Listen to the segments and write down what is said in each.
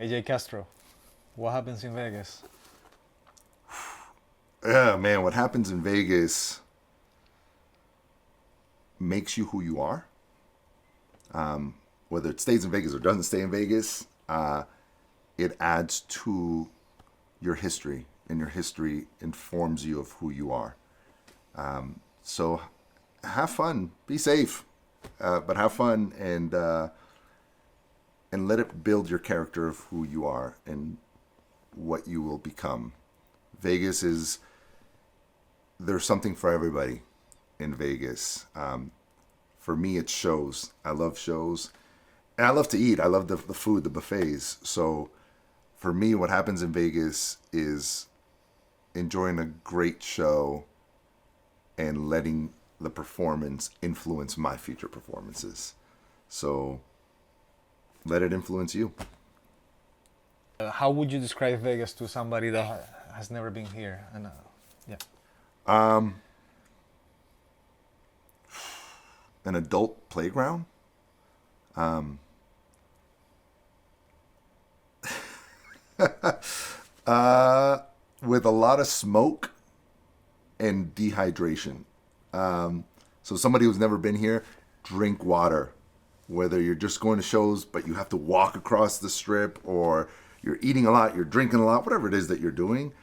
AJ Castro, what happens in Vegas? Yeah, man, what happens in Vegas makes you who you are. Whether it stays in Vegas or doesn't stay in Vegas, it adds to your history, and your history informs you of who you are. So have fun, be safe, but have fun and let it build your character of who you are and what you will become. Vegas is there's something for everybody in Vegas. For me, it's shows. I love shows, and I love to eat. I love the food, the buffets. So for me, what happens in Vegas is enjoying a great show and letting the performance influence my future performances. So let it influence you. How would you describe Vegas to somebody that has never been here? And yeah, An adult playground. With a lot of smoke and dehydration. So somebody who's never been here, drink water. Whether you're just going to shows, but you have to walk across the strip, or you're eating a lot, you're drinking a lot, whatever it is that you're doing,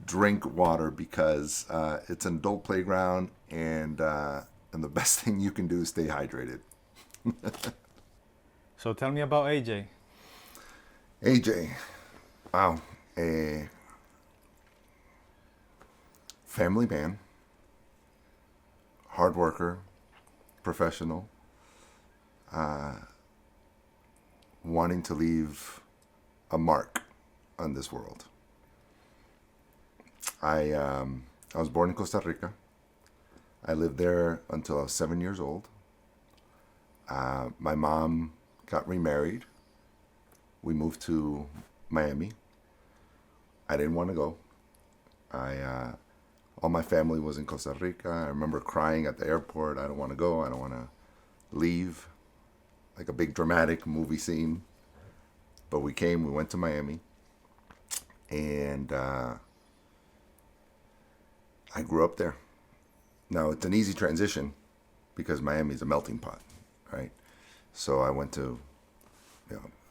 drink water because it's an adult playground, and the best thing you can do is stay hydrated. so tell me about AJ. AJ, wow, a family man, hard worker, professional, wanting to leave a mark on this world. I was born in Costa Rica. I lived there until I was 7 years old. My mom got remarried. We moved to Miami. I didn't want to go. All my family was in Costa Rica. I remember crying at the airport. I don't want to go. I don't want to leave. Like a big dramatic movie scene. But we went to Miami. And I grew up there. Now, it's an easy transition because Miami is a melting pot, right? So I went to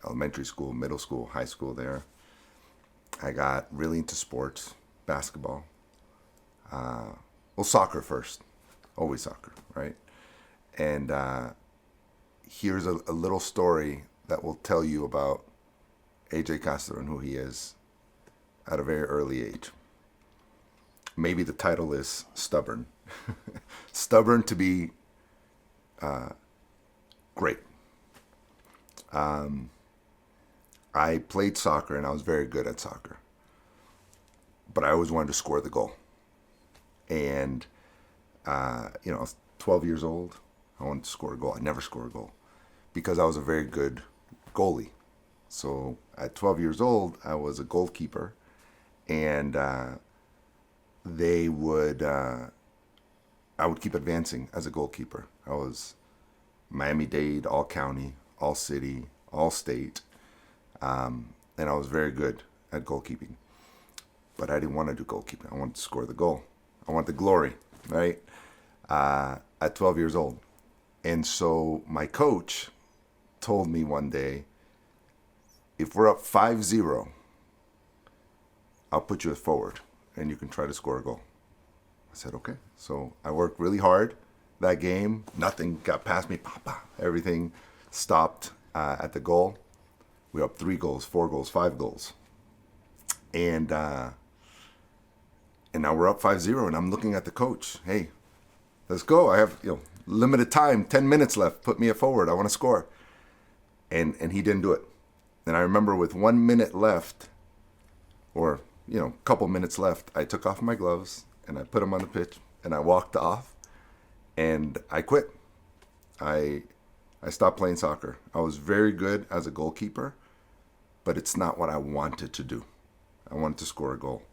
elementary school, middle school, high school there. I got really into sports, basketball. Soccer first. Always soccer, right? And here's a little story that will tell you about AJ Castro and who he is at a very early age. Maybe the title is Stubborn. Stubborn to be great. I played soccer and I was very good at soccer. But I always wanted to score the goal. And, I was 12 years old. I wanted to score a goal. I never scored a goal because I was a very good goalie. So at 12 years old, I was a goalkeeper. And I would keep advancing as a goalkeeper. I was Miami-Dade, all county, all city, all state. And I was very good at goalkeeping. But I didn't want to do goalkeeping. I wanted to score the goal. I want the glory, right? At 12 years old. And so my coach told me one day, if we're up 5-0, I'll put you at forward and you can try to score a goal. I said, okay. So I worked really hard that game. Nothing got past me. Everything stopped at the goal. We were up 3 goals, 4 goals, 5 goals. And now we're up 5-0, and I'm looking at the coach. Hey, let's go. I have limited time, 10 minutes left. Put me at forward. I want to score. And he didn't do it. And I remember with 1 minute left, or a couple minutes left, I took off my gloves and I put them on the pitch and I walked off and I quit. I stopped playing soccer. I was very good as a goalkeeper, but it's not what I wanted to do. I wanted to score a goal.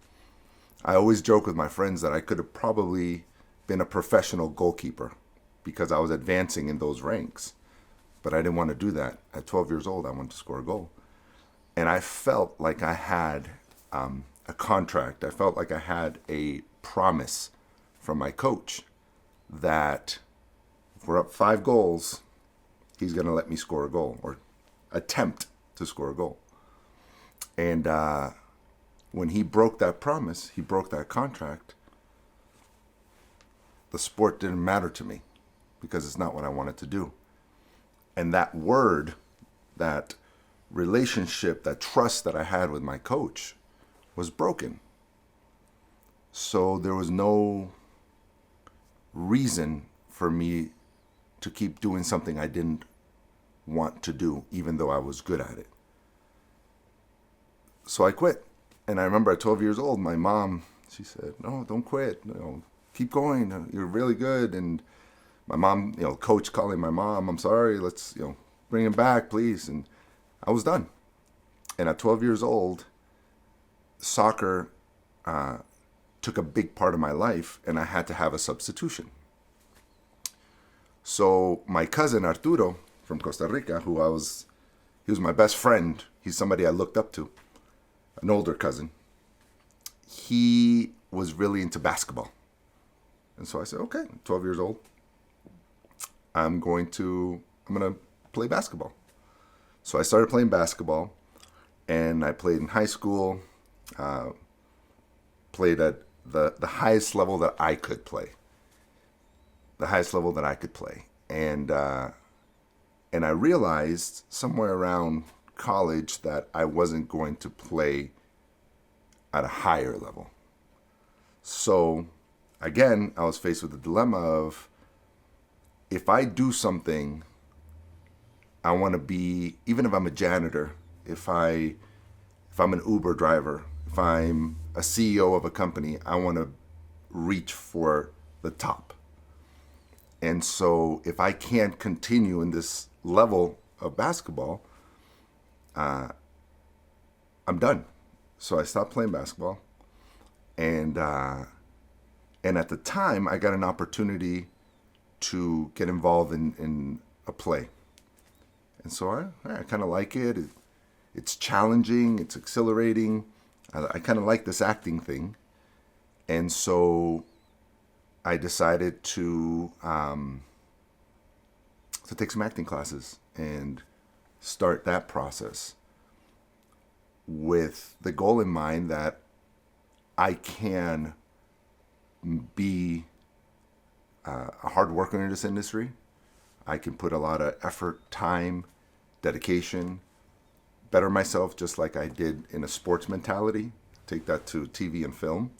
I always joke with my friends that I could have probably been a professional goalkeeper because I was advancing in those ranks. But I didn't want to do that. At 12 years old, I wanted to score a goal. And I felt like I had a contract. I felt like I had a promise from my coach that if we're up 5 goals, he's going to let me score a goal or attempt to score a goal. And when he broke that promise, he broke that contract, the sport didn't matter to me because it's not what I wanted to do. And that word, that relationship, that trust that I had with my coach was broken. So there was no reason for me to keep doing something I didn't want to do, even though I was good at it. So I quit. And I remember at 12 years old, my mom, she said, "No, don't quit. Keep going. You're really good." And my mom, coach calling my mom, "I'm sorry, let's, bring him back, please." And I was done. And at 12 years old, soccer took a big part of my life, and I had to have a substitution. So my cousin Arturo from Costa Rica, he was my best friend. He's somebody I looked up to, an older cousin. He was really into basketball. And so I said, okay, 12 years old, I'm going to play basketball. So I started playing basketball, and I played in high school, played at the highest level that I could play. And I realized somewhere around college that I wasn't going to play at a higher level. So again, I was faced with the dilemma of, if I do something, I want to be, even if I'm a janitor, if I'm an Uber driver, if I'm a CEO of a company, I want to reach for the top. And so if I can't continue in this level of basketball, I'm done. So I stopped playing basketball. And at the time, I got an opportunity to get involved in a play. And so I kind of like it. It's challenging. It's exhilarating. I kind of like this acting thing. And so I decided to take some acting classes and start that process with the goal in mind that I can be a hard worker in this industry. I can put a lot of effort, time, dedication, better myself just like I did in a sports mentality, take that to TV and film,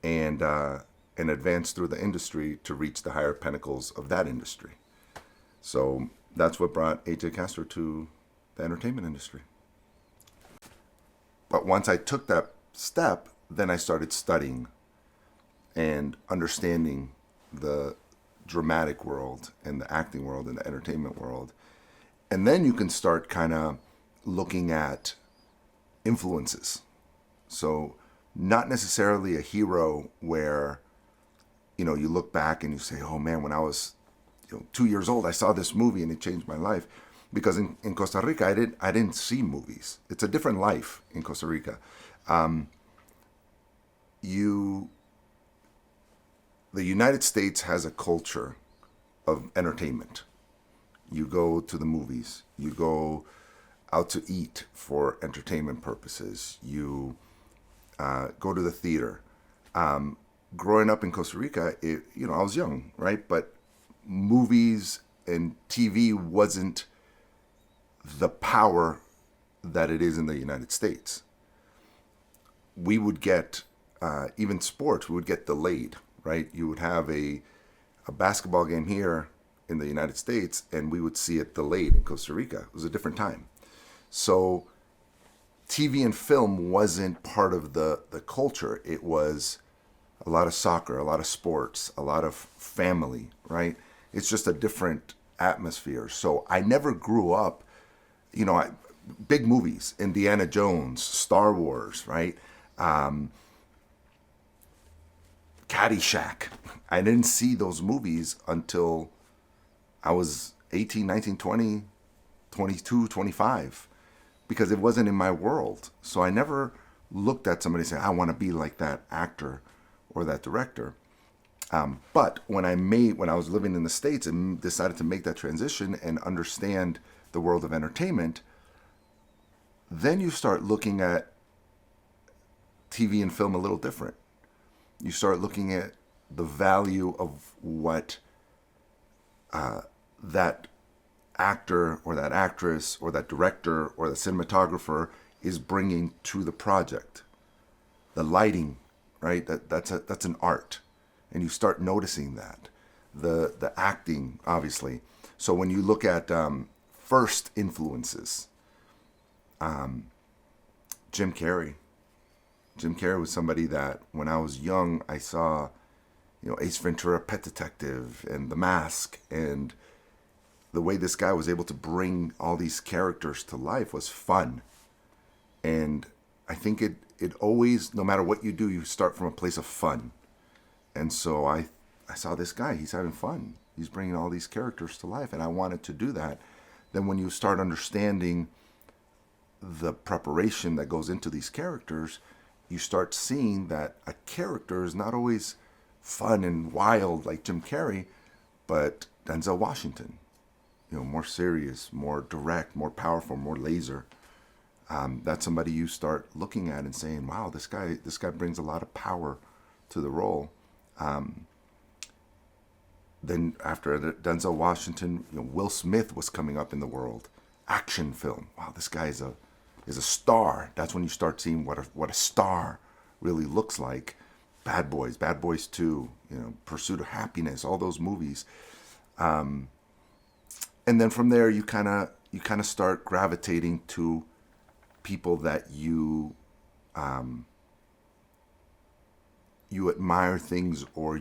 and advance through the industry to reach the higher pinnacles of that industry. So that's what brought AJ Castro to the entertainment industry. But once I took that step, then I started studying and understanding the dramatic world and the acting world and the entertainment world. And then you can start kind of looking at influences. So not necessarily a hero where, you look back and you say, oh man, when I was 2 years old, I saw this movie and it changed my life. Because in Costa Rica, I didn't see movies. It's a different life in Costa Rica. The United States has a culture of entertainment. You go to the movies. You go out to eat for entertainment purposes. You go to the theater. Growing up in Costa Rica, I was young, right? But movies and TV wasn't the power that it is in the United States. We would get, even sports, we would get delayed, right? You would have a basketball game here in the United States, and we would see it delayed in Costa Rica. It was a different time. So TV and film wasn't part of the culture. It was a lot of soccer, a lot of sports, a lot of family, right? It's just a different atmosphere. So I never grew up, big movies, Indiana Jones, Star Wars, right? Caddyshack. I didn't see those movies until I was 18, 19, 20, 22, 25. because it wasn't in my world. So I never looked at somebody saying, I want to be like that actor or that director. But when I was living in the States and decided to make that transition and understand the world of entertainment, then you start looking at TV and film a little different. You start looking at the value of what that actor or that actress or that director or the cinematographer is bringing to the project. The lighting, right? That's an art, and you start noticing that. The acting, obviously. So when you look at first influences, Jim Carrey. Jim Carrey was somebody that when I was young, I saw, Ace Ventura, Pet Detective, and The Mask, and the way this guy was able to bring all these characters to life was fun. And I think it always, no matter what you do, you start from a place of fun. And so I saw this guy, he's having fun. He's bringing all these characters to life, and I wanted to do that. Then when you start understanding the preparation that goes into these characters, you start seeing that a character is not always fun and wild like Jim Carrey, but Denzel Washington. More serious, more direct, more powerful, more laser. That's somebody you start looking at and saying, wow, this guy brings a lot of power to the role. Then after Denzel Washington, Will Smith was coming up in the world. Action film. Wow, this guy is a star. That's when you start seeing what a star really looks like. Bad Boys 2, Pursuit of Happiness, all those movies. And then from there, you kind of start gravitating to people that you admire things, or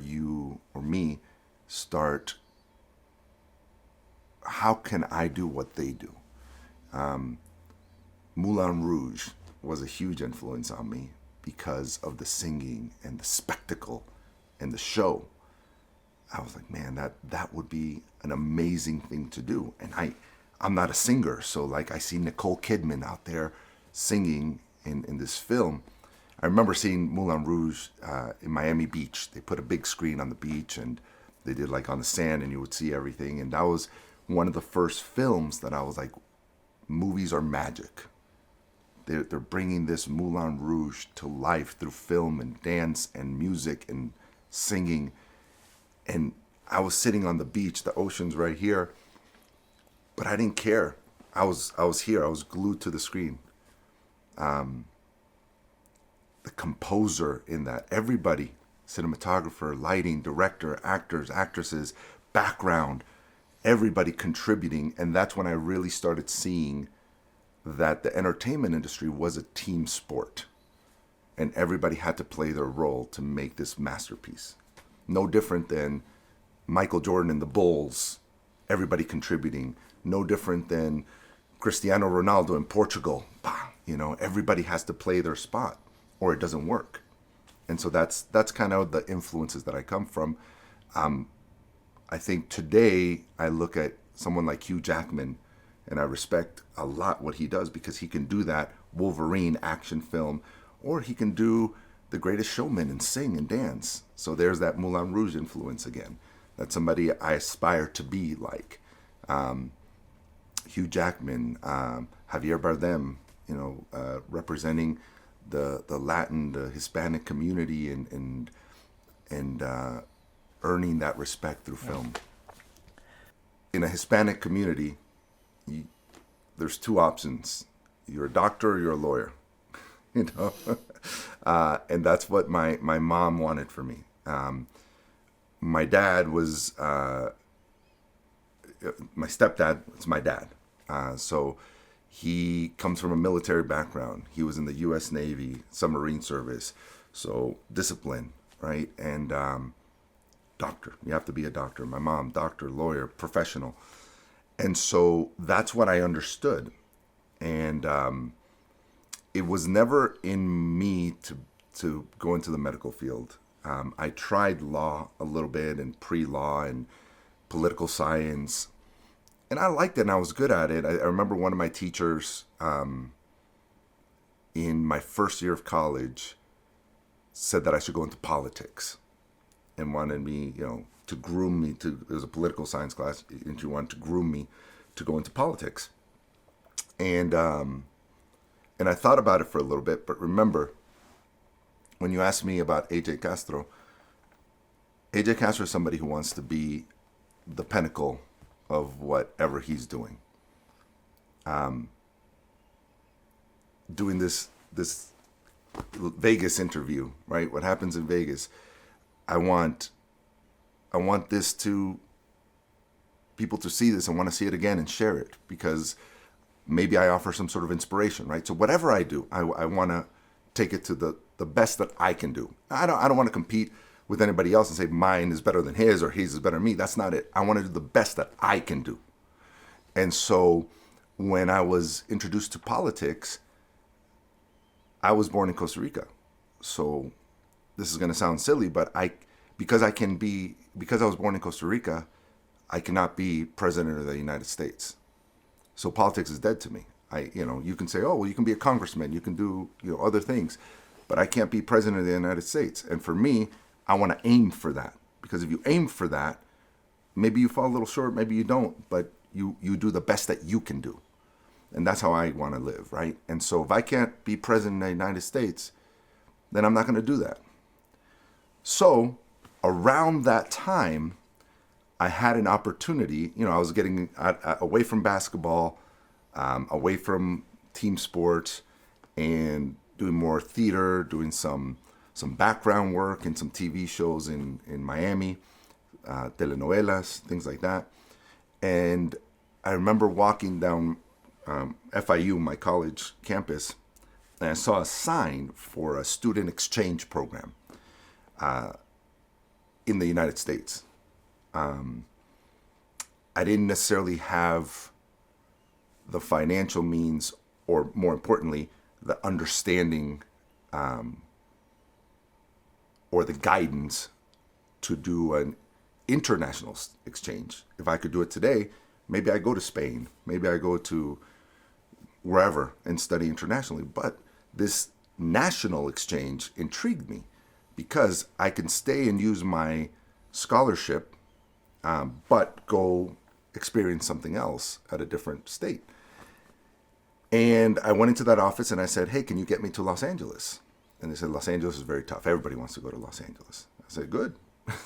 me start, how can I do what they do? Moulin Rouge was a huge influence on me because of the singing and the spectacle and the show. I was like, man, that would be an amazing thing to do. And I'm not a singer, so like I see Nicole Kidman out there singing in this film. I remember seeing Moulin Rouge in Miami Beach. They put a big screen on the beach, and they did like on the sand, and you would see everything. And that was one of the first films that I was like, movies are magic. They're bringing this Moulin Rouge to life through film and dance and music and singing. And I was sitting on the beach, the ocean's right here, but I didn't care. I was here. I was glued to the screen. The composer in that, everybody, cinematographer, lighting, director, actors, actresses, background, everybody contributing. And that's when I really started seeing that the entertainment industry was a team sport, and everybody had to play their role to make this masterpiece. No different than Michael Jordan and the Bulls, everybody contributing. No different than Cristiano Ronaldo in Portugal. Everybody has to play their spot, or it doesn't work. And so that's kind of the influences that I come from. I think today I look at someone like Hugh Jackman, and I respect a lot what he does, because he can do that Wolverine action film, or he can do The Greatest Showman and sing and dance. So there's that Moulin Rouge influence again. That's somebody I aspire to be like. Hugh Jackman, Javier Bardem, representing the Latin, the Hispanic community, and earning that respect through film. In a Hispanic community, there's two options. You're a doctor or you're a lawyer, and that's what my mom wanted for me. My dad was, my stepdad was my dad. So he comes from a military background. He was in the U.S. Navy, submarine service. So discipline, right? And doctor, you have to be a doctor. My mom, doctor, lawyer, professional. And so that's what I understood. And it was never in me to go into the medical field. I tried law a little bit, and pre-law and political science. and I liked it, and I was good at it. I remember one of my teachers in my first year of college said that I should go into politics, and wanted me, to groom me to. It was a political science class, and she wanted to groom me to go into politics. And I thought about it for a little bit, but remember, when you asked me about AJ Castro is somebody who wants to be the pinnacle of whatever he's doing. Doing this Vegas interview, right? What happens in Vegas? I want this to people to see this and want to see it again and share it, because maybe I offer some sort of inspiration, right? So whatever I do, I want to take it to the best that I can do. I don't want to compete with anybody else and say mine is better than his or his is better than me. That's not it. I want to do the best that I can do. And so when I was introduced to politics, I was born in Costa Rica. So this is going to sound silly, but because I was born in Costa Rica, I cannot be president of the United States. So politics is dead to me. You can say, oh, well, you can be a congressman, you can do, other things, but I can't be president of the United States. And for me, I want to aim for that, because if you aim for that, maybe you fall a little short, maybe you don't, but you do the best that you can do. And that's how I want to live, right? And so if I can't be president of the United States, then I'm not going to do that. So around that time, I had an opportunity. I was getting away from basketball, away from team sports, and doing more theater, doing some background work in some TV shows in Miami, telenovelas, things like that. And I remember walking down FIU, my college campus, and I saw a sign for a student exchange program in the United States. I didn't necessarily have the financial means, or more importantly, the understanding or the guidance to do an international exchange. If I could do it today, maybe I go to Spain, maybe I go to wherever and study internationally. But this national exchange intrigued me, because I can stay and use my scholarship, but go experience something else at a different state. And I went into that office and I said, hey, can you get me to Los Angeles? And they said, Los Angeles is very tough. Everybody wants to go to Los Angeles. I said, good.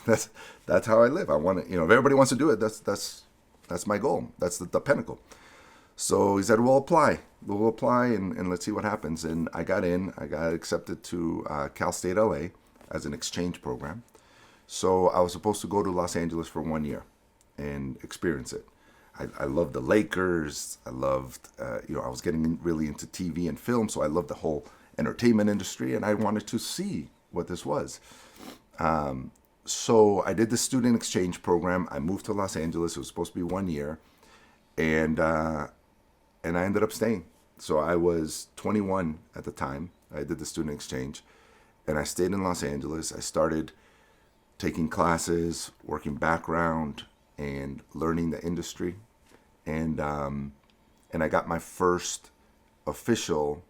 that's how I live. I want to, if everybody wants to do it, that's my goal. That's the pinnacle. So he said, we'll apply and let's see what happens. And I got accepted to Cal State LA as an exchange program. So I was supposed to go to Los Angeles for 1 year and experience it. I loved the Lakers. I loved, I was getting really into TV and film, so I loved the whole entertainment industry, and I wanted to see what this was. So I did the student exchange program. I moved to Los Angeles. It was supposed to be 1 year, and I ended up staying. So I was 21 at the time. I did the student exchange, and I stayed in Los Angeles. I started taking classes, working background, and learning the industry. And I got my first official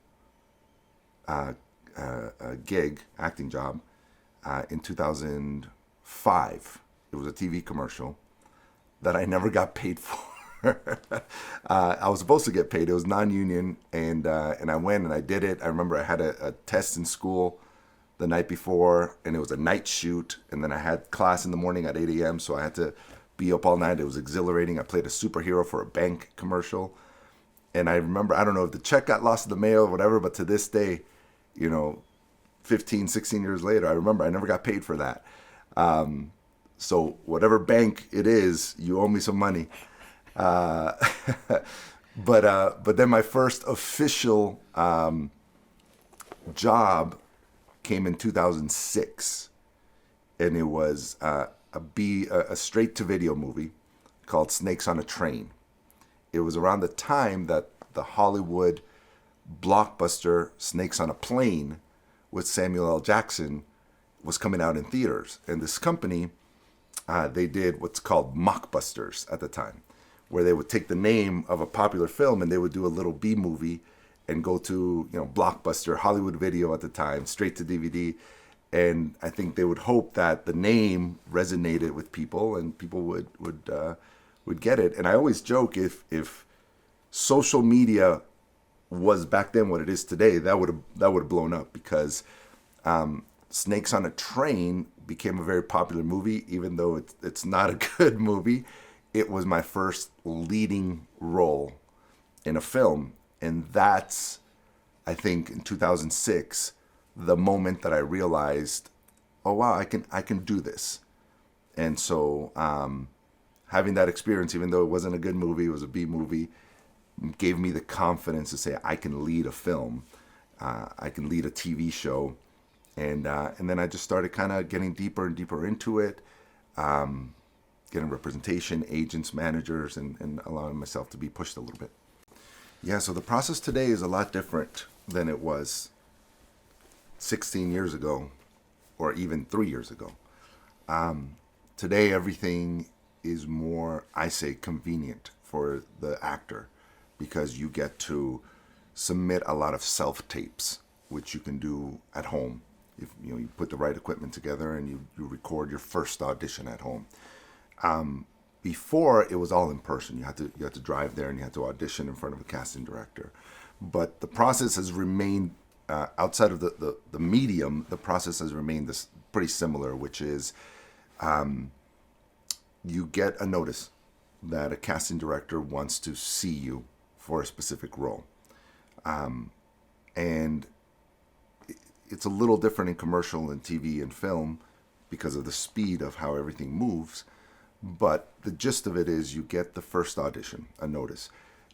gig, acting job, in 2005. It was a TV commercial that I never got paid for. I was supposed to get paid. It was non-union, and I went and I did it. I remember I had a test in school the night before, and it was a night shoot, and then I had class in the morning at 8 a.m., so I had to be up all night. It was exhilarating. I played a superhero for a bank commercial, and I remember, I don't know if the check got lost in the mail or whatever, but to this day, 15, 16 years later, I remember I never got paid for that. So whatever bank it is, you owe me some money. But then my first official job came in 2006, and it was a straight-to-video movie called Snakes on a Train. It was around the time that the Hollywood blockbuster Snakes on a Plane with Samuel L. Jackson was coming out in theaters. And this company, they did what's called mockbusters at the time, where they would take the name of a popular film and they would do a little B movie and go to, Blockbuster, Hollywood Video at the time, straight to DVD. And I think they would hope that the name resonated with people and people would get it. And I always joke, if social media was back then what it is today, that would have blown up, because Snakes on a Train became a very popular movie, even though it's not a good movie. It was my first leading role in a film, and that's, I think, in 2006, the moment that I realized, oh wow, I can do this. And so having that experience, even though it wasn't a good movie, it was a B movie, gave me the confidence to say I can lead a film, I can lead a TV show, and then I just started kind of getting deeper and deeper into it, getting representation, agents, managers, and allowing myself to be pushed a little bit. Yeah, so the process today is a lot different than it was 16 years ago, or even 3 years ago. Today, everything is more, I say, convenient for the actor, because you get to submit a lot of self-tapes, which you can do at home. If you put the right equipment together and you record your first audition at home. Before, it was all in person. You had to drive there and you had to audition in front of a casting director. But the process has remained, outside of the medium, the process has remained pretty similar, which is you get a notice that a casting director wants to see you for a specific role. And it's a little different in commercial and TV and film because of the speed of how everything moves. But the gist of it is you get the first audition, a notice.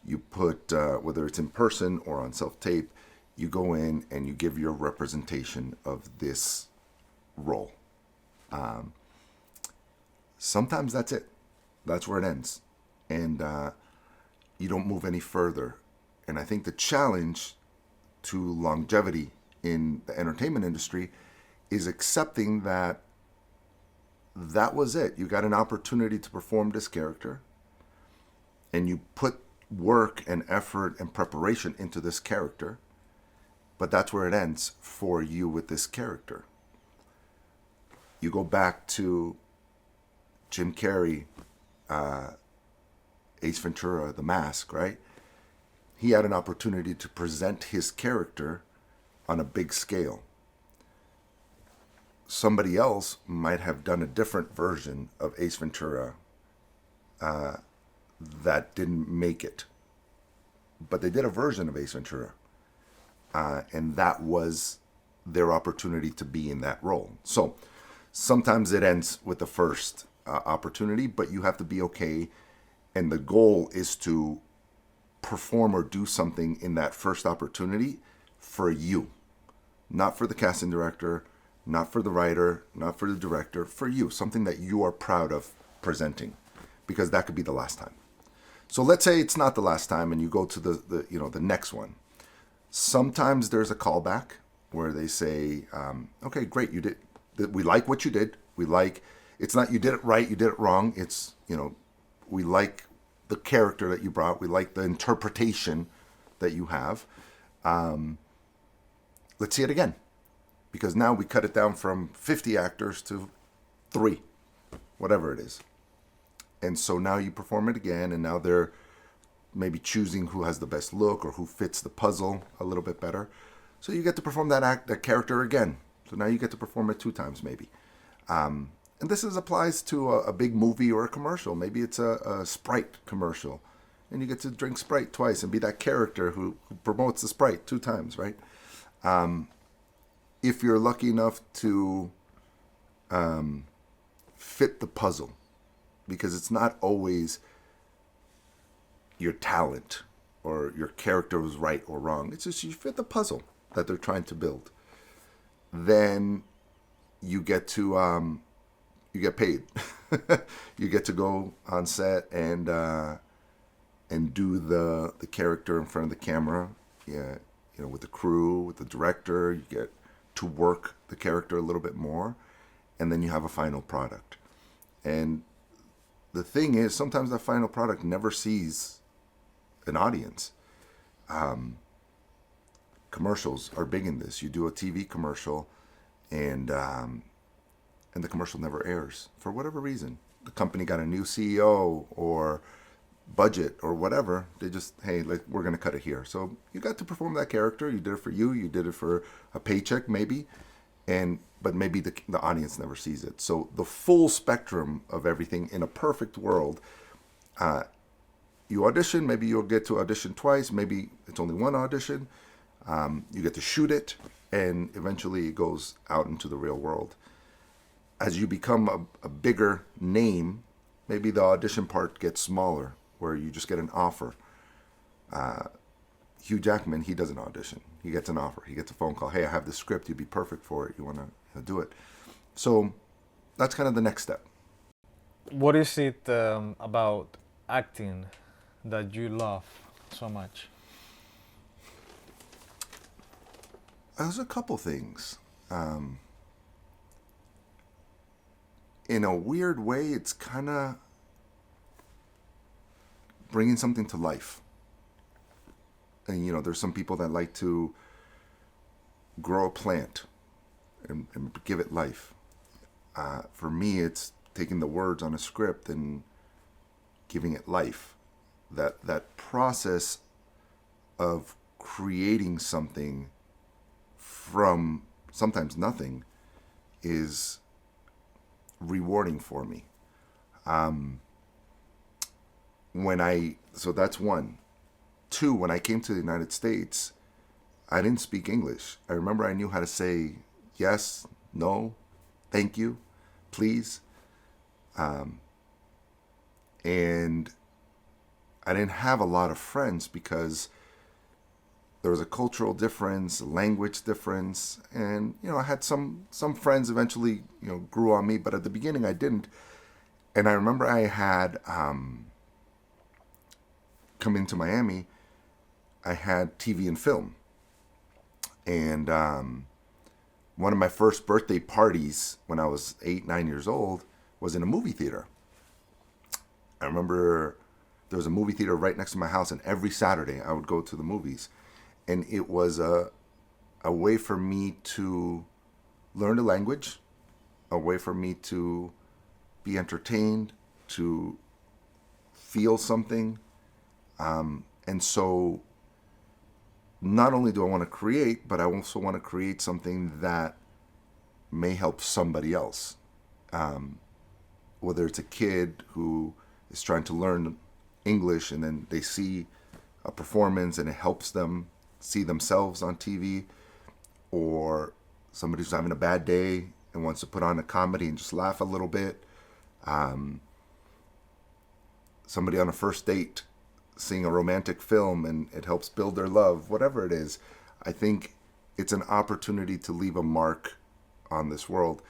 You put, whether it's in person or on self-tape, you go in and you give your representation of this role. Sometimes that's it. That's where it ends. And you don't move any further. And I think the challenge to longevity in the entertainment industry is accepting that was it. You got an opportunity to perform this character, and you put work and effort and preparation into this character, but that's where it ends for you with this character. You go back to Jim Carrey, Ace Ventura, The Mask, right? He had an opportunity to present his character on a big scale. Somebody else might have done a different version of Ace Ventura that didn't make it. But they did a version of Ace Ventura. And that was their opportunity to be in that role. So sometimes it ends with the first opportunity, but you have to be okay. And the goal is to perform or do something in that first opportunity for you. Not for the casting director, not for the writer, not for the director, for you. Something that you are proud of presenting, because that could be the last time. So let's say it's not the last time and you go to the next one. Sometimes there's a callback where they say, okay, great, you did. We like what you did. It's not you did it right, you did it wrong. It's, we like the character that you brought. We like the interpretation that you have. Let's see it again. Because now we cut it down from 50 actors to 3, whatever it is. And so now you perform it again, and now they're maybe choosing who has the best look or who fits the puzzle a little bit better. So you get to perform that character again. So now you get to perform it 2 times maybe. And this applies to a big movie or a commercial. Maybe it's a Sprite commercial, and you get to drink Sprite twice and be that character who promotes the Sprite 2 times, right? If you're lucky enough to fit the puzzle, because it's not always your talent or your character was right or wrong. It's just you fit the puzzle that they're trying to build. Then you get to you get paid. You get to go on set and do the character in front of the camera. Yeah, with the crew, with the director. You get to work the character a little bit more, and then you have a final product. And the thing is, sometimes that final product never sees an audience. Commercials are big in this. You do a TV commercial, and the commercial never airs for whatever reason. The company got a new CEO or budget or whatever. They just, hey, we're going to cut it here. So you got to perform that character. You did it for you. You did it for a paycheck maybe, but maybe the audience never sees it. So the full spectrum of everything in a perfect world. You audition. Maybe you'll get to audition twice. Maybe it's only one audition. You get to shoot it, and eventually it goes out into the real world. As you become a bigger name, maybe the audition part gets smaller, where you just get an offer. Hugh Jackman, he doesn't audition. He gets an offer. He gets a phone call. Hey, I have this script. You'd be perfect for it. You want to do it? So that's kind of the next step. What is it about acting that you love so much? There's a couple things. In a weird way, it's kind of bringing something to life. And, there's some people that like to grow a plant and give it life. For me, it's taking the words on a script and giving it life. That process of creating something from sometimes nothing is rewarding for me. So that's one. Two, when I came to the United States, I didn't speak English. I remember I knew how to say yes, no, thank you, please. And I didn't have a lot of friends because there was a cultural difference, a language difference, and I had some friends eventually grew on me, but at the beginning I didn't. And I remember I had come into Miami. I had TV and film, and one of my first birthday parties when I was 8-9 years old was in a movie theater. I remember there was a movie theater right next to my house, and every Saturday I would go to the movies. And it was a way for me to learn the language, a way for me to be entertained, to feel something. And so not only do I want to create, but I also want to create something that may help somebody else. Whether it's a kid who is trying to learn English and then they see a performance and it helps them see themselves on TV, or somebody who's having a bad day and wants to put on a comedy and just laugh a little bit. Somebody on a first date seeing a romantic film and it helps build their love, whatever it is. I think it's an opportunity to leave a mark on this world.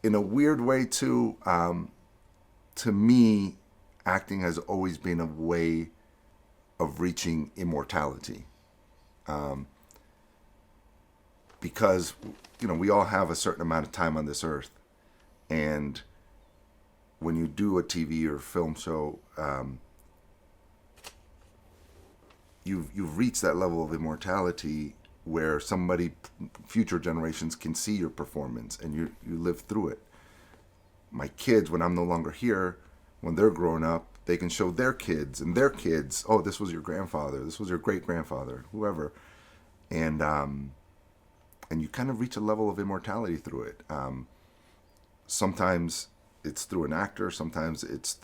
In a weird way too, to me, acting has always been a way of reaching immortality. Because, we all have a certain amount of time on this earth. And when you do a TV or film show, you've reached that level of immortality where future generations can see your performance and you live through it. My kids, when I'm no longer here, when they're grown up, they can show their kids and their kids, oh, this was your grandfather, this was your great-grandfather, whoever. And you kind of reach a level of immortality through it. Sometimes it's through an actor, sometimes it's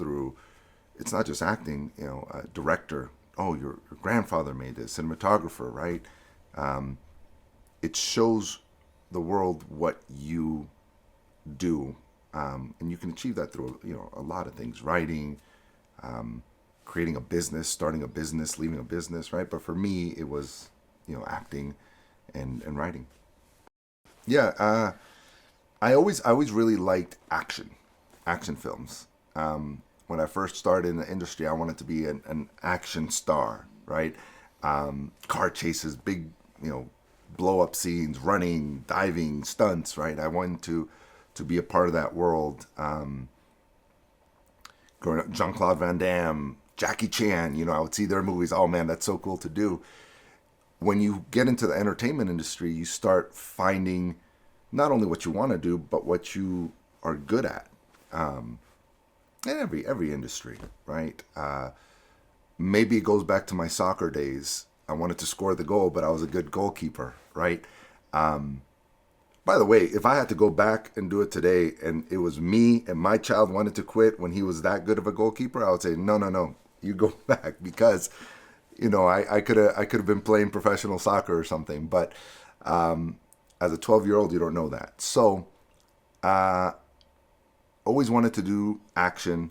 not just acting, a director. Oh, your grandfather made this, cinematographer, right? It shows the world what you do. And you can achieve that through, a lot of things, writing, creating a business, starting a business, leaving a business, right? But for me, it was, acting and writing. Yeah, I always really liked action films. When I first started in the industry, I wanted to be an action star, right? Car chases, big, blow up scenes, running, diving, stunts, right? I wanted to be a part of that world. growing up, Jean-Claude Van Damme, Jackie Chan, I would see their movies. Oh man, that's so cool to do. When you get into the entertainment industry, you start finding not only what you want to do, but what you are good at. In every industry, right? Maybe it goes back to my soccer days. I wanted to score the goal, but I was a good goalkeeper, right? By the way, if I had to go back and do it today and it was me and my child wanted to quit when he was that good of a goalkeeper, I would say, no, you go back, because, I could have been playing professional soccer or something. But as a 12-year-old, you don't know that. So always wanted to do action.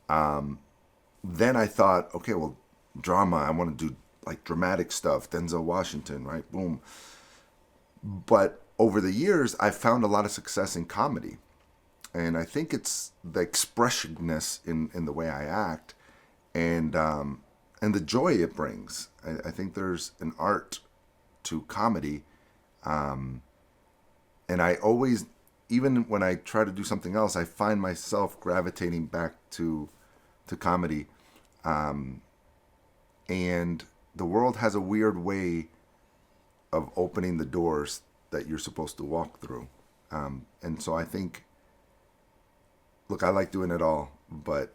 Then I thought, okay, well, drama, I want to do like dramatic stuff, Denzel Washington, right? Boom. But over the years, I found a lot of success in comedy. And I think it's the expressiveness in the way I act and the joy it brings. I think there's an art to comedy. And I always, even when I try to do something else, I find myself gravitating back to comedy. And the world has a weird way of opening the doors that you're supposed to walk through. And so I think, look, I like doing it all, but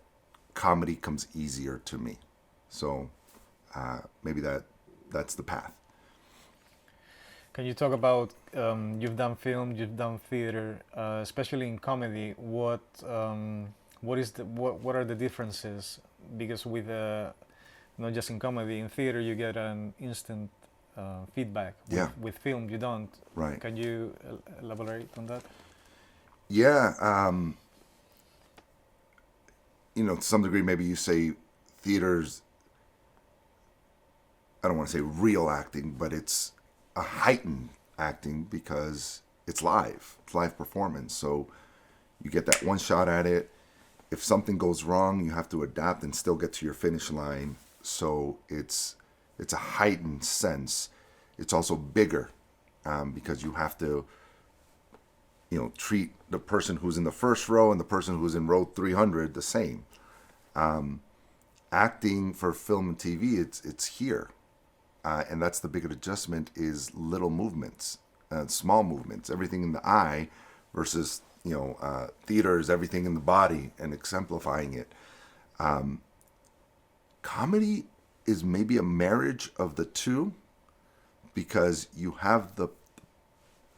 comedy comes easier to me. So maybe that's the path. Can you talk about, you've done film, you've done theater, especially in comedy, what are the differences? Because with not just in comedy, in theater you get an instant feedback. With film you don't. Right. Can you elaborate on that? Yeah. To some degree, maybe you say theater's, I don't want to say real acting, but it's a heightened acting because it's live performance. So you get that one shot at it. If something goes wrong, you have to adapt and still get to your finish line. So it's a heightened sense. It's also bigger because you have to, treat the person who's in the first row and the person who's in row 300 the same. Acting for film and TV, it's here. And that's the bigger adjustment is little movements, small movements, everything in the eye versus, theater is everything in the body and exemplifying it. Comedy is maybe a marriage of the two because you have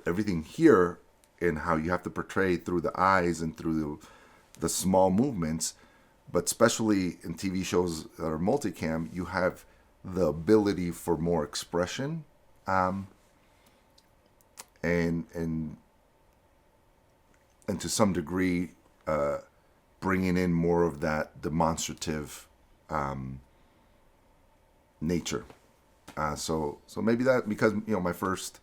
everything here in how you have to portray through the eyes and through the small movements, but especially in TV shows that are multicam, you have the ability for more expression, and to some degree, bringing in more of that demonstrative nature. So maybe that because my first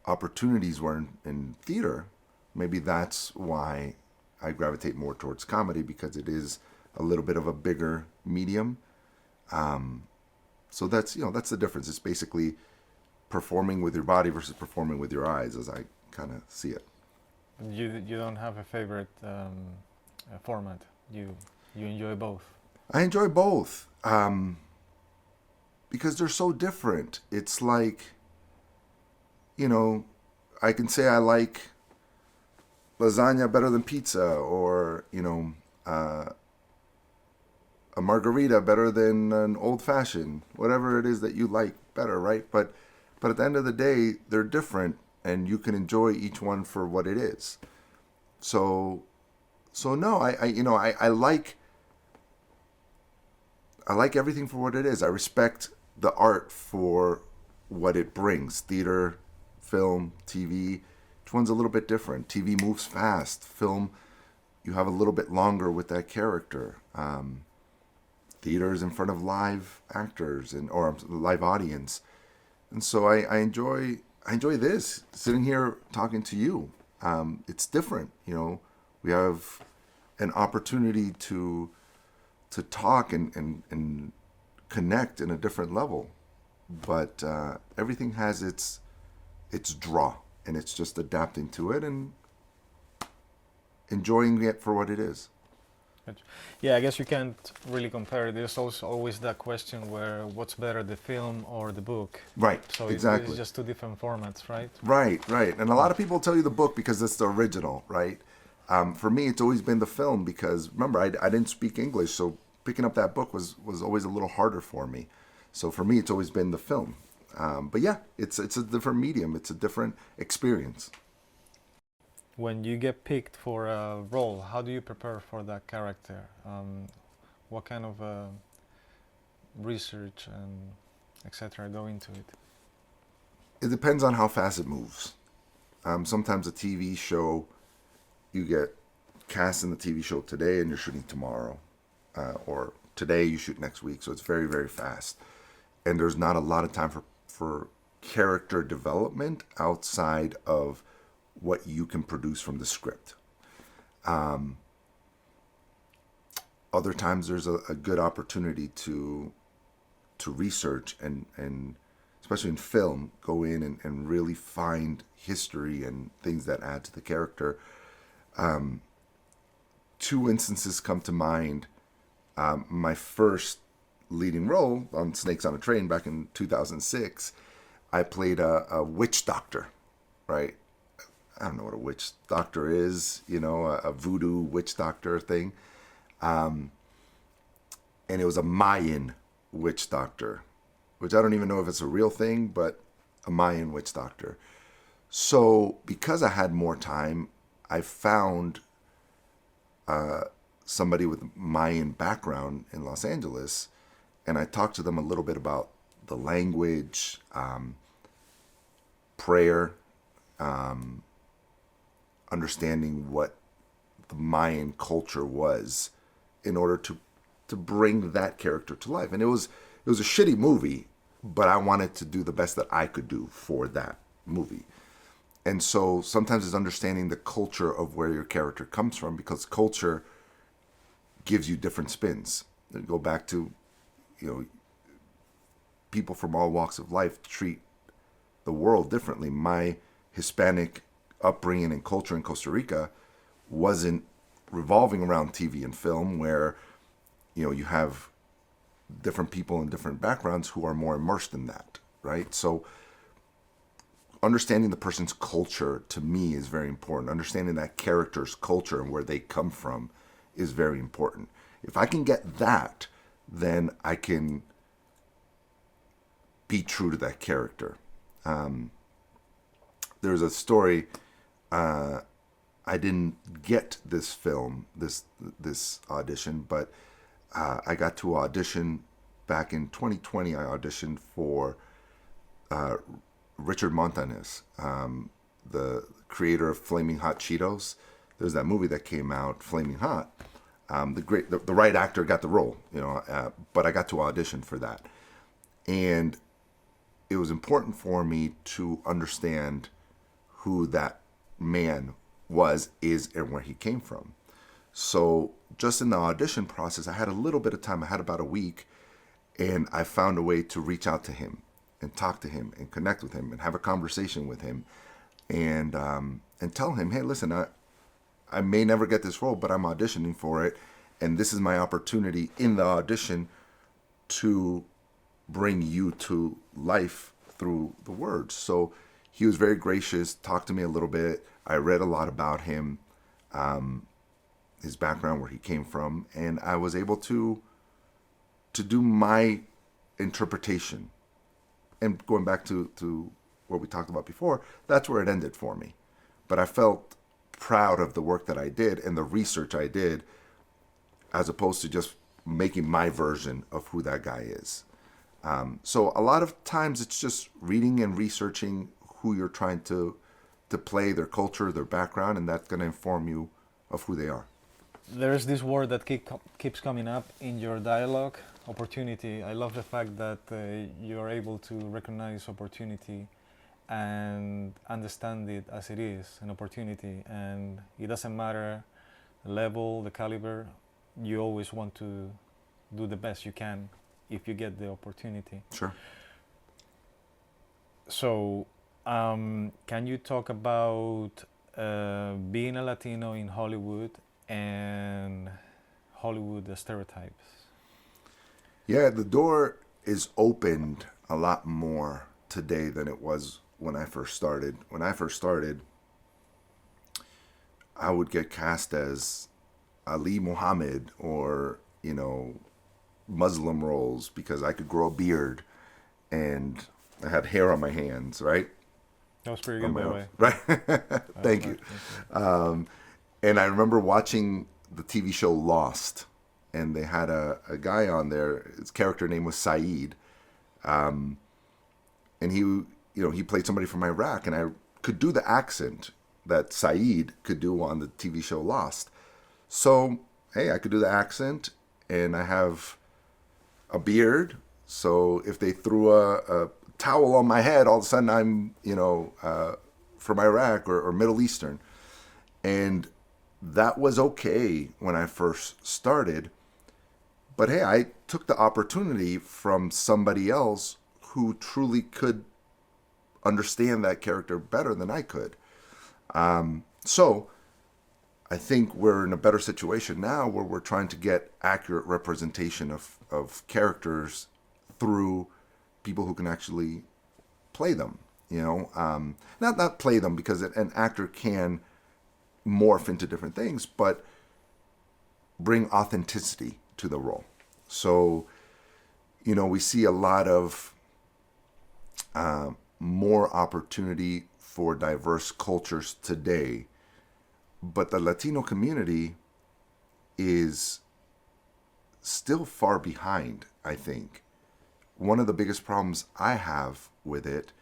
opportunities were in theater, maybe that's why I gravitate more towards comedy because it is a little bit of a bigger medium. So that's the difference. It's basically performing with your body versus performing with your eyes, as I kind of see it. You don't have a favorite format. You enjoy both. I enjoy both because they're so different. It's like, I can say I like lasagna better than pizza, or a margarita better than an old fashioned, whatever it is that you like better, right? But at the end of the day, they're different and you can enjoy each one for what it is. So no, I like everything for what it is. I respect the art for what it brings. Theater, film, TV, each one's a little bit different. TV moves fast. Film, you have a little bit longer with that character. Theater's in front of live actors or live audience. And so I enjoy this, sitting here talking to you. It's different, we have an opportunity to talk and connect in a different level. But everything has its draw, and it's just adapting to it, and enjoying it for what it is. Yeah, I guess you can't really compare. There's also always that question where what's better, the film or the book? Right, So exactly. it's just two different formats, right? Right, right. And a lot of people tell you the book because it's the original, right? For me, it's always been the film because, remember, I didn't speak English, so picking up that book was always a little harder for me. So for me, it's always been the film. But yeah, it's a different medium. It's a different experience. When you get picked for a role, how do you prepare for that character? What kind of research and etc. go into it? It depends on how fast it moves. Sometimes a TV show, you get cast in the TV show today and you're shooting tomorrow. Or today you shoot next week. So it's very, very fast. And there's not a lot of time for character development outside of what you can produce from the script. Other times there's a good opportunity to research and especially in film, go in and really find history and things that add to the character. Two instances come to mind. My first leading role on Snakes on a Train back in 2006, I played a witch doctor, right? I don't know what a witch doctor is, a voodoo witch doctor thing. And it was a Mayan witch doctor, which I don't even know if it's a real thing, but a Mayan witch doctor. So because I had more time, I found somebody with Mayan background in Los Angeles, and I talked to them a little bit about the language, prayer, understanding what the Mayan culture was in order to bring that character to life. And it was a shitty movie, but I wanted to do the best that I could do for that movie. And so sometimes it's understanding the culture of where your character comes from, because culture gives you different spins. And go back to, people from all walks of life treat the world differently. My Hispanic upbringing and culture in Costa Rica wasn't revolving around TV and film, where you have different people in different backgrounds who are more immersed in that, right? So understanding the person's culture to me is very important. Understanding that character's culture and where they come from is very important. If I can get that, then I can be true to that character. There's a story. I didn't get this film, this audition, but I got to audition back in 2020. I auditioned for Richard Montañez, the creator of Flaming Hot Cheetos. There's that movie that came out, Flaming Hot. The right actor got the role, but I got to audition for that. And it was important for me to understand who that man is, and where he came from. So just in the audition process, I had a little bit of time. I had about a week, and I found a way to reach out to him and talk to him and connect with him and have a conversation with him, and tell him, hey, listen, I may never get this role, but I'm auditioning for it, and this is my opportunity in the audition to bring you to life through the words. So he was very gracious, talked to me a little bit. I read a lot about him, his background, where he came from, and I was able to do my interpretation. And going back to what we talked about before, that's where it ended for me. But I felt proud of the work that I did and the research I did, as opposed to just making my version of who that guy is. So a lot of times it's just reading and researching who you're trying to play, their culture, their background, and that's going to inform you of who they are. There's this word that keeps coming up in your dialogue, opportunity. I love the fact that you're able to recognize opportunity and understand it as it is, an opportunity. And it doesn't matter the level, the caliber, you always want to do the best you can if you get the opportunity. Sure. So, can you talk about being a Latino in Hollywood and Hollywood stereotypes? Yeah, the door is opened a lot more today than it was when I first started. When I first started, I would get cast as Ali Muhammad or, Muslim roles because I could grow a beard and I had hair on my hands, right? That was pretty On good, by my the own, way. right? Thank you. Thank you. And I remember watching the TV show Lost, and they had a guy on there. His character name was Saeed, and he played somebody from Iraq, and I could do the accent that Saeed could do on the TV show Lost. So hey, I could do the accent, and I have a beard. So if they threw a towel on my head, all of a sudden I'm from Iraq or Middle Eastern, and that was okay when I first started. But hey, I took the opportunity from somebody else who truly could understand that character better than I could. So I think we're in a better situation now where we're trying to get accurate representation of characters through people who can actually play them. Not play them because an actor can morph into different things, but bring authenticity to the role. So, we see a lot of more opportunity for diverse cultures today, but the Latino community is still far behind, I think. One of the biggest problems I have with it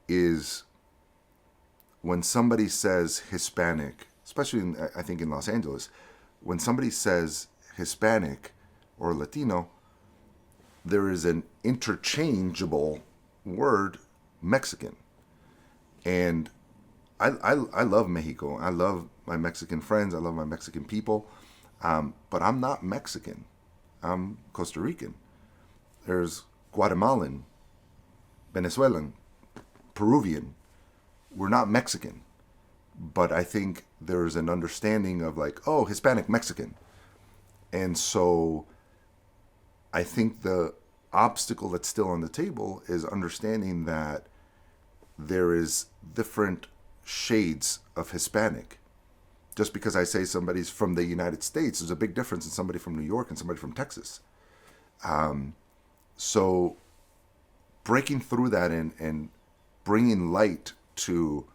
is when somebody says Hispanic, especially I think in Los Angeles, when somebody says Hispanic or Latino, there is an interchangeable word, Mexican. And I love Mexico. I love my Mexican friends. I love my Mexican people. But I'm not Mexican. I'm Costa Rican. There's Guatemalan, Venezuelan, Peruvian. We're not Mexican. But I think there's an understanding of Hispanic Mexican. And so I think the obstacle that's still on the table is understanding that there is different shades of Hispanic. Just because I say somebody's from the United States, there's a big difference in somebody from New York and somebody from Texas. So breaking through that and bringing light to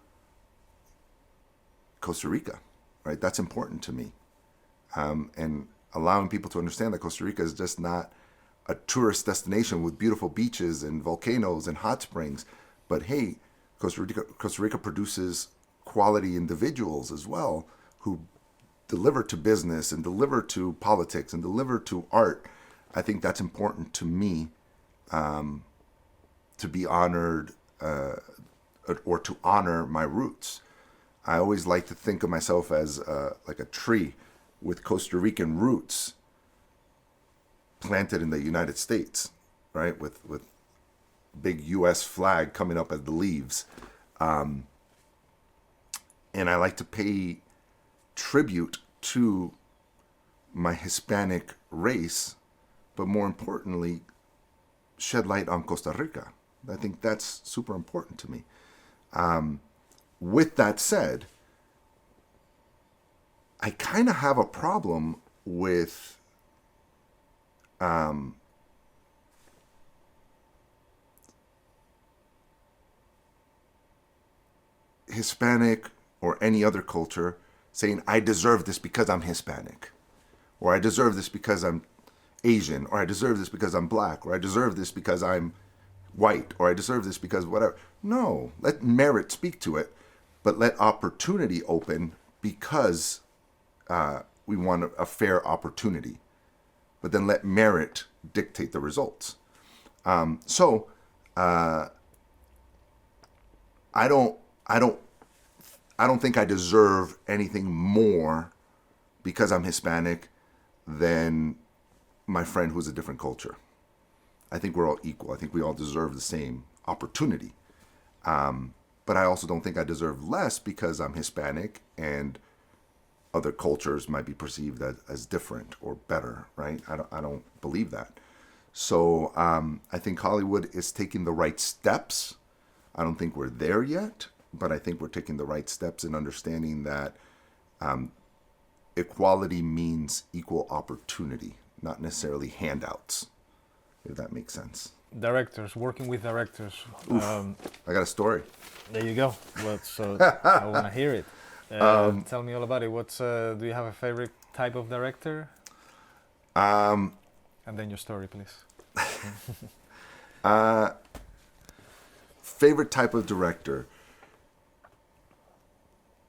Costa Rica, right? That's important to me. And allowing people to understand that Costa Rica is just not a tourist destination with beautiful beaches and volcanoes and hot springs. But hey, Costa Rica produces quality individuals as well who deliver to business and deliver to politics and deliver to art. I think that's important to me, to be honored or to honor my roots. I always like to think of myself as like a tree with Costa Rican roots planted in the United States, right? With big U.S. flag coming up as the leaves. And I like to pay tribute to my Hispanic race, but more importantly, shed light on Costa Rica. I think that's super important to me. With that said, I kind of have a problem with Hispanic or any other culture saying, I deserve this because I'm Hispanic, or I deserve this because I'm Asian, or I deserve this because I'm black, or I deserve this because I'm white, or I deserve this because whatever. No, let merit speak to it, but let opportunity open because we want a fair opportunity. But then let merit dictate the results. So I don't think I deserve anything more because I'm Hispanic than my friend who's a different culture. I think we're all equal. I think we all deserve the same opportunity. but I also don't think I deserve less because I'm Hispanic and other cultures might be perceived as different or better, right? I don't believe that. So I think Hollywood is taking the right steps. I don't think we're there yet, but I think we're taking the right steps in understanding that equality means equal opportunity, not necessarily handouts, if that makes sense. Directors, working with directors. I got a story. There you go. I want to hear it. Tell me all about it. Do you have a favorite type of director? And then your story, please. Favorite type of director.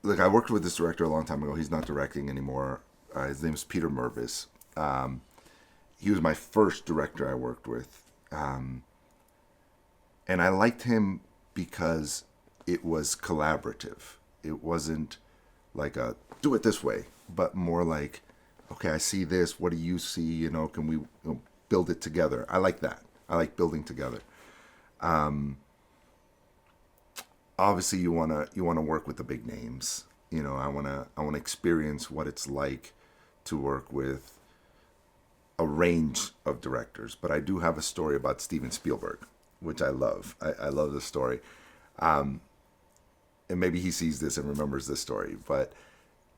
Look, I worked with this director a long time ago. He's not directing anymore. His name is Peter Mervis. He was my first director I worked with. And I liked him because it was collaborative. It wasn't like a do it this way, but more like, okay, I see this. What do you see? Can we build it together? I like that. I like building together. Obviously, you wanna work with the big names. I wanna experience what it's like to work with a range of directors. But I do have a story about Steven Spielberg, which I love. I love this story. And maybe he sees this and remembers this story, but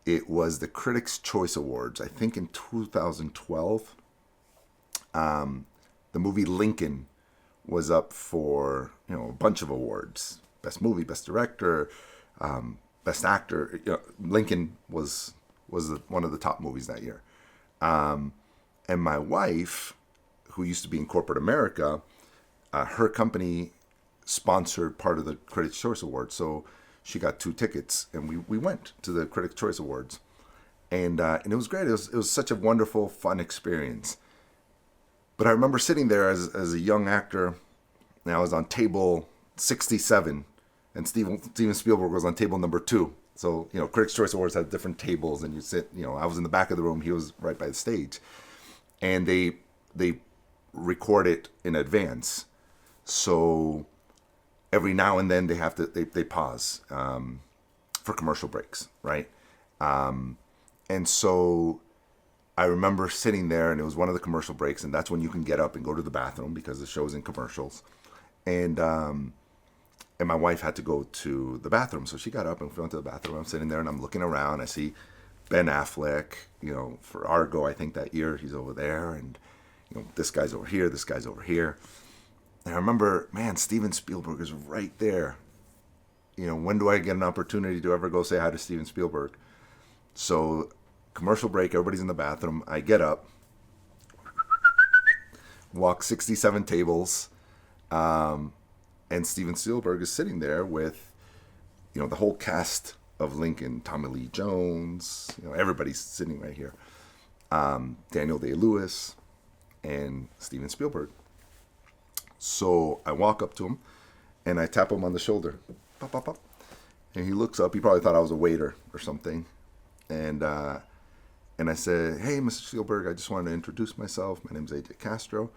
it was the Critics' Choice Awards, I think in 2012. The movie Lincoln was up for, a bunch of awards. Best movie, best director, best actor. Lincoln was one of the top movies that year. And my wife, who used to be in corporate America, her company sponsored part of the Critics' Choice Awards. So she got 2 tickets, and we went to the Critics' Choice Awards. And it was great. It was such a wonderful, fun experience. But I remember sitting there as a young actor, and I was on table 67, and Steven Spielberg was on table number 2. So, Critics' Choice Awards had different tables, and you sit, I was in the back of the room, he was right by the stage. And they record it in advance. So every now and then they pause for commercial breaks, right? And so I remember sitting there, and it was one of the commercial breaks, and that's when you can get up and go to the bathroom because the show's in commercials. And my wife had to go to the bathroom, so she got up and went to the bathroom. I'm sitting there, and I'm looking around. I see Ben Affleck, for Argo, I think that year, he's over there, and this guy's over here, this guy's over here. And I remember, man, Steven Spielberg is right there. When do I get an opportunity to ever go say hi to Steven Spielberg? So, commercial break, everybody's in the bathroom. I get up, walk 67 tables, and Steven Spielberg is sitting there with, the whole cast of Lincoln, Tommy Lee Jones, everybody's sitting right here. Daniel Day-Lewis and Steven Spielberg. So I walk up to him and I tap him on the shoulder. Pop, pop, pop. And he looks up. He probably thought I was a waiter or something. And I said, "Hey, Mr. Spielberg, I just wanted to introduce myself. My name's AJ Castro,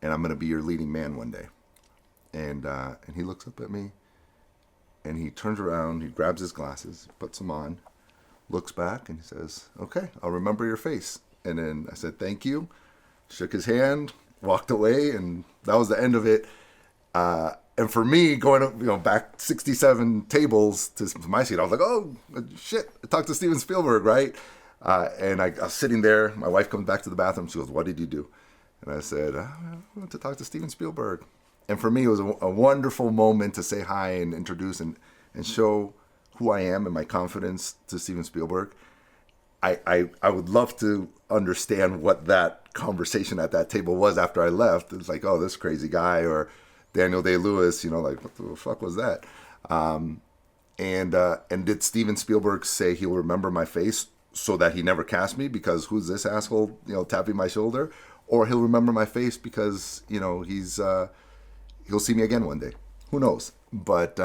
and I'm going to be your leading man one day." And he looks up at me, and he turns around, he grabs his glasses, puts them on, looks back, and he says, "Okay, I'll remember your face." And then I said, "Thank you," shook his hand, walked away, and that was the end of it. And for me, going up, back 67 tables to my seat, I was like, "Oh, shit, I talked to Steven Spielberg, right?" And I was sitting there. My wife comes back to the bathroom. She goes, "What did you do?" And I said, "I went to talk to Steven Spielberg." And for me, it was a wonderful moment to say hi and introduce and show who I am and my confidence to Steven Spielberg. I would love to understand what that conversation at that table was after I left. It's like, "Oh, this crazy guy," or Daniel Day-Lewis, like, what the fuck was that? And did Steven Spielberg say he'll remember my face so that he never cast me because who's this asshole, tapping my shoulder? Or he'll remember my face because, he'll see me again one day. Who knows? But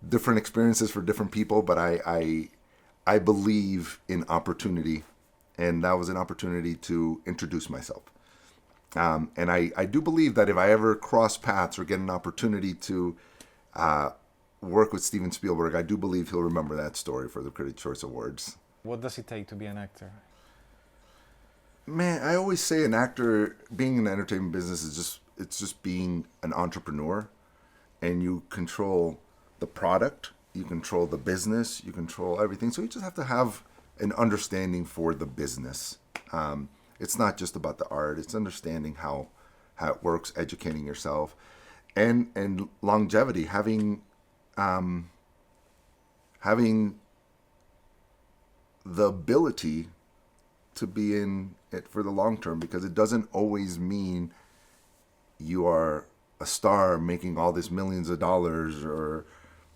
different experiences for different people. But I believe in opportunity, and that was an opportunity to introduce myself. And I do believe that if I ever cross paths or get an opportunity to work with Steven Spielberg, I do believe he'll remember that story for the Critics' Choice Awards. What does it take to be an actor? Man, I always say an actor, being in the entertainment business is just being an entrepreneur, and you control the product, you control the business, you control everything. So you just have to have an understanding for the business. It's not just about the art; it's understanding how it works, educating yourself, and longevity, having the ability to be in it for the long term, because it doesn't always mean you are a star making all this millions of dollars or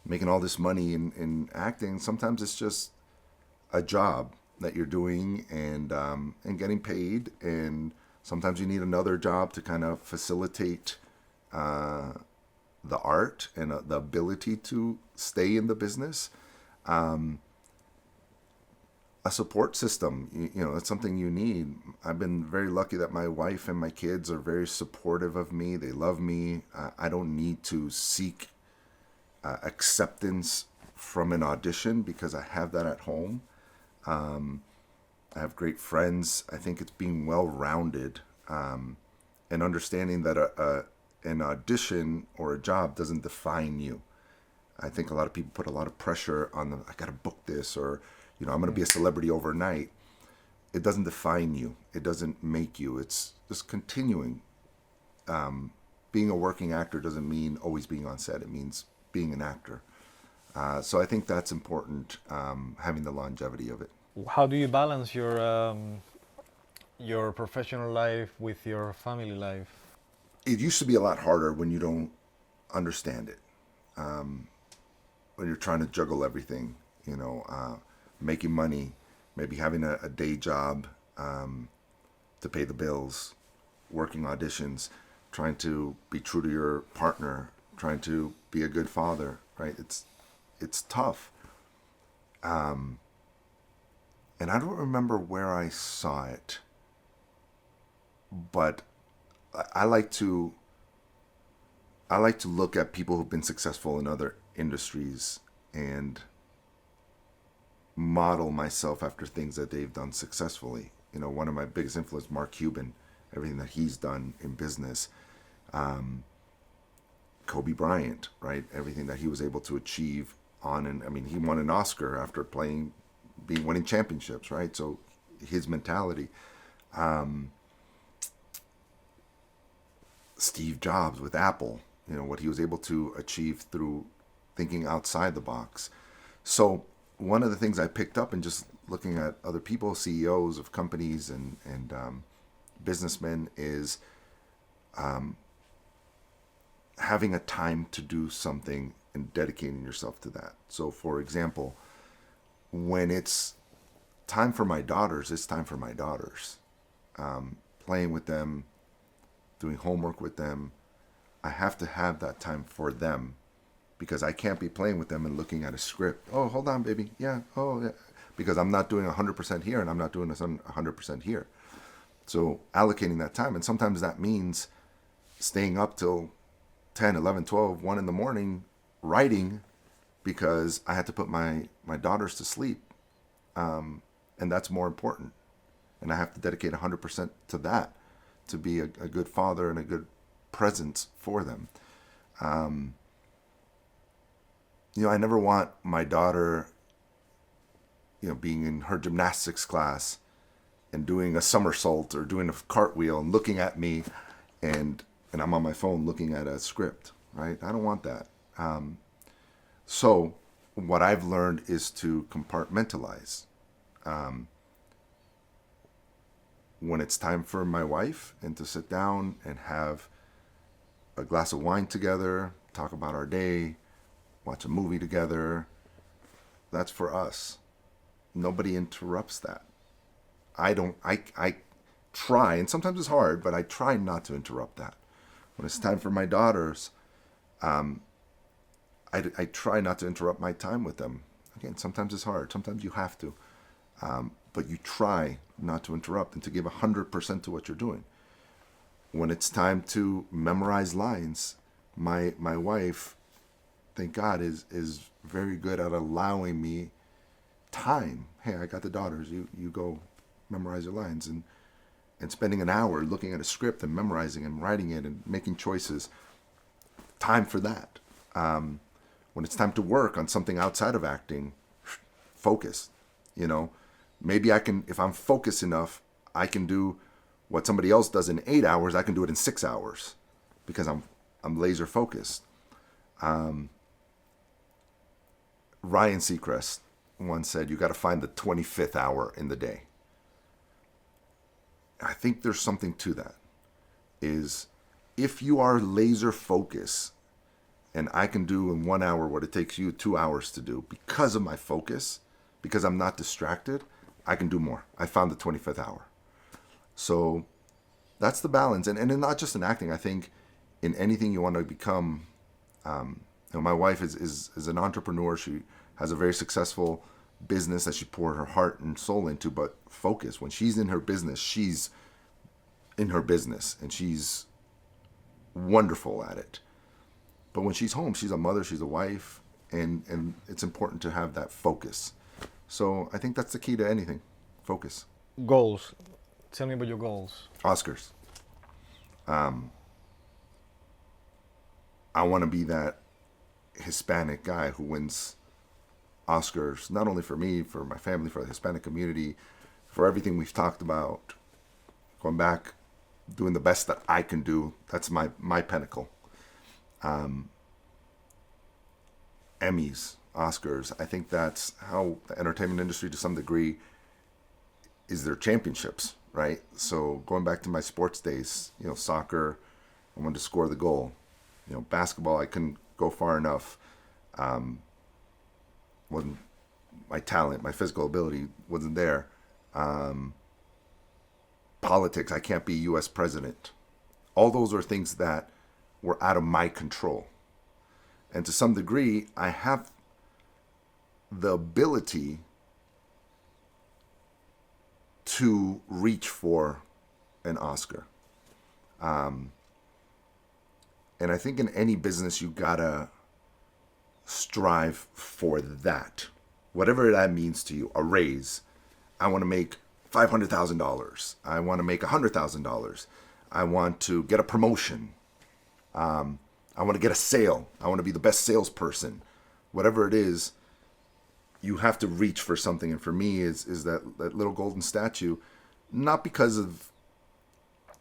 making all this money in acting. Sometimes it's just a job that you're doing and getting paid, and sometimes you need another job to kind of facilitate the art and the ability to stay in the business. A support system, it's something you need. I've been very lucky that my wife and my kids are very supportive of me. They love me. I don't need to seek acceptance from an audition because I have that at home. I have great friends. I think it's being well-rounded and understanding that an audition or a job doesn't define you. I think a lot of people put a lot of pressure on I got to book this, or I'm going to be a celebrity overnight. It doesn't define you. It doesn't make you. It's just continuing. Being a working actor doesn't mean always being on set. It means being an actor. So I think that's important, having the longevity of it. How do you balance your professional life with your family life? It used to be a lot harder when you don't understand it. When you're trying to juggle everything, making money, maybe having a day job to pay the bills, working auditions, trying to be true to your partner, trying to be a good father, right? It's tough. And I don't remember where I saw it, but I like to look at people who've been successful in other industries and model myself after things that they've done successfully. One of my biggest influences, Mark Cuban, everything that he's done in business. Kobe Bryant, right? Everything that he was able to achieve he won an Oscar after winning championships, right? So his mentality. Steve Jobs with Apple, what he was able to achieve through thinking outside the box. So one of the things I picked up in just looking at other people, CEOs of companies and businessmen, is having a time to do something and dedicating yourself to that. So for example, when it's time for my daughters, it's time for my daughters. Playing with them, doing homework with them. I have to have that time for them, because I can't be playing with them and looking at a script. Oh, hold on, baby. Yeah. Oh, yeah. Because I'm not doing 100% here and I'm not doing 100% here. So allocating that time. And sometimes that means staying up till 10, 11, 12, 1 in the morning writing, because I had to put my daughters to sleep. And that's more important. And I have to dedicate 100% to that, to be a good father and a good presence for them. I never want my daughter, being in her gymnastics class and doing a somersault or doing a cartwheel and looking at me and I'm on my phone looking at a script, right? I don't want that. So what I've learned is to compartmentalize. When it's time for my wife and to sit down and have a glass of wine together, talk about our day, watch a movie together, that's for us. Nobody interrupts that. I try, and sometimes it's hard, but I try not to interrupt that. When it's time for my daughters, I try not to interrupt my time with them. Again, sometimes it's hard. Sometimes you have to. But you try not to interrupt and to give 100% to what you're doing. When it's time to memorize lines, my wife thank God, is very good at allowing me time. Hey, I got the daughters. You go memorize your lines, and spending an hour looking at a script and memorizing and writing it and making choices. Time for that. When it's time to work on something outside of acting, focus. You know, maybe I can, if I'm focused enough, I can do what somebody else does in 8 hours. I can do it in 6 hours because I'm laser focused. Ryan Seacrest once said, you got to find the 25th hour in the day. I think there's something to that. Is if you are laser focused and I can do in 1 hour what it takes you 2 hours to do because of my focus, because I'm not distracted, I can do more. I found the 25th hour. So that's the balance. And not just in acting. I think in anything you want to become, my wife is an entrepreneur. She has a very successful business that she poured her heart and soul into, but focus. When she's in her business, she's in her business and she's wonderful at it. But when she's home, she's a mother, she's a wife, and it's important to have that focus. So I think that's the key to anything. Focus. Goals. Tell me about your goals. Oscars. I want to be that Hispanic guy who wins Oscars, not only for me, for my family, for the Hispanic community, for everything we've talked about. Going back, doing the best that I can do. That's my pinnacle. Emmys, Oscars. I think that's how the entertainment industry, to some degree, is their championships, right? So going back to my sports days, soccer, I wanted to score the goal. Basketball, I couldn't go far enough. Wasn't my talent, my physical ability wasn't there. Politics, I can't be U.S. president. All those are things that were out of my control. And to some degree, I have the ability to reach for an Oscar. And I think in any business, you gotta strive for that. Whatever that means to you, a raise. I want to make $500,000. I want to make $100,000. I want to get a promotion. I want to get a sale. I want to be the best salesperson. Whatever it is, you have to reach for something. And for me, is that little golden statue, not because of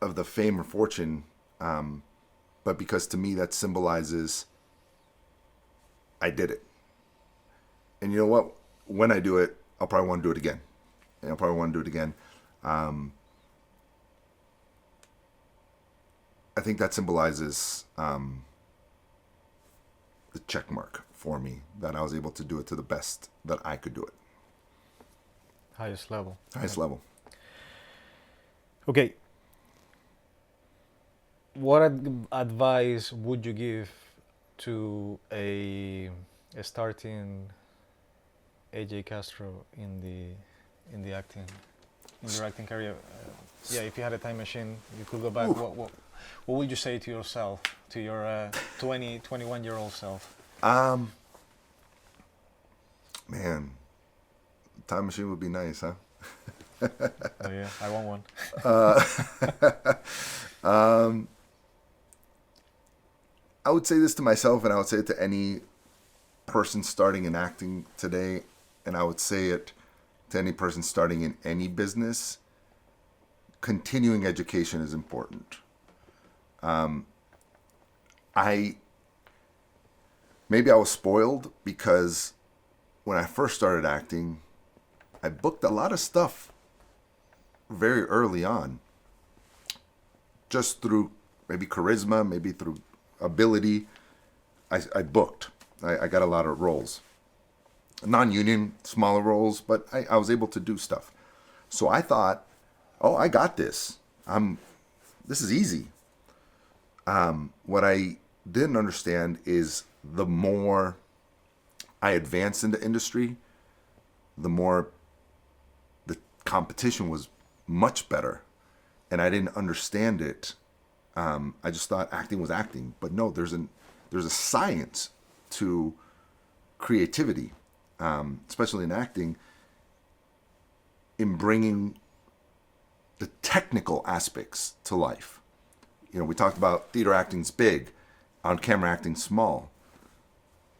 the fame or fortune, but because to me that symbolizes I did it. And you know what? When I do it, I'll probably want to do it again. I think that symbolizes the check mark for me, that I was able to do it to the best that I could do it. Highest level. Level. Okay. What advice would you give to a starting AJ Castro in your acting career? If you had a time machine, you could go back. What would you say to yourself, to your 21-year-old self? Man, time machine would be nice, huh? Oh yeah, I want one. I would say this to myself, and I would say it to any person starting in acting today, and I would say it to any person starting in any business. Continuing education is important. Maybe I was spoiled because when I first started acting, I booked a lot of stuff very early on, just through maybe charisma, maybe through ability. I booked. I got a lot of roles. Non-union, smaller roles, but I was able to do stuff. So I thought, I got this. This is easy. What I didn't understand is the more I advanced in the industry, the more the competition was much better. And I didn't understand it. I just thought acting was acting. But no, there's a science to creativity, especially in acting, in bringing the technical aspects to life. You know, we talked about theater acting's big, on camera acting small.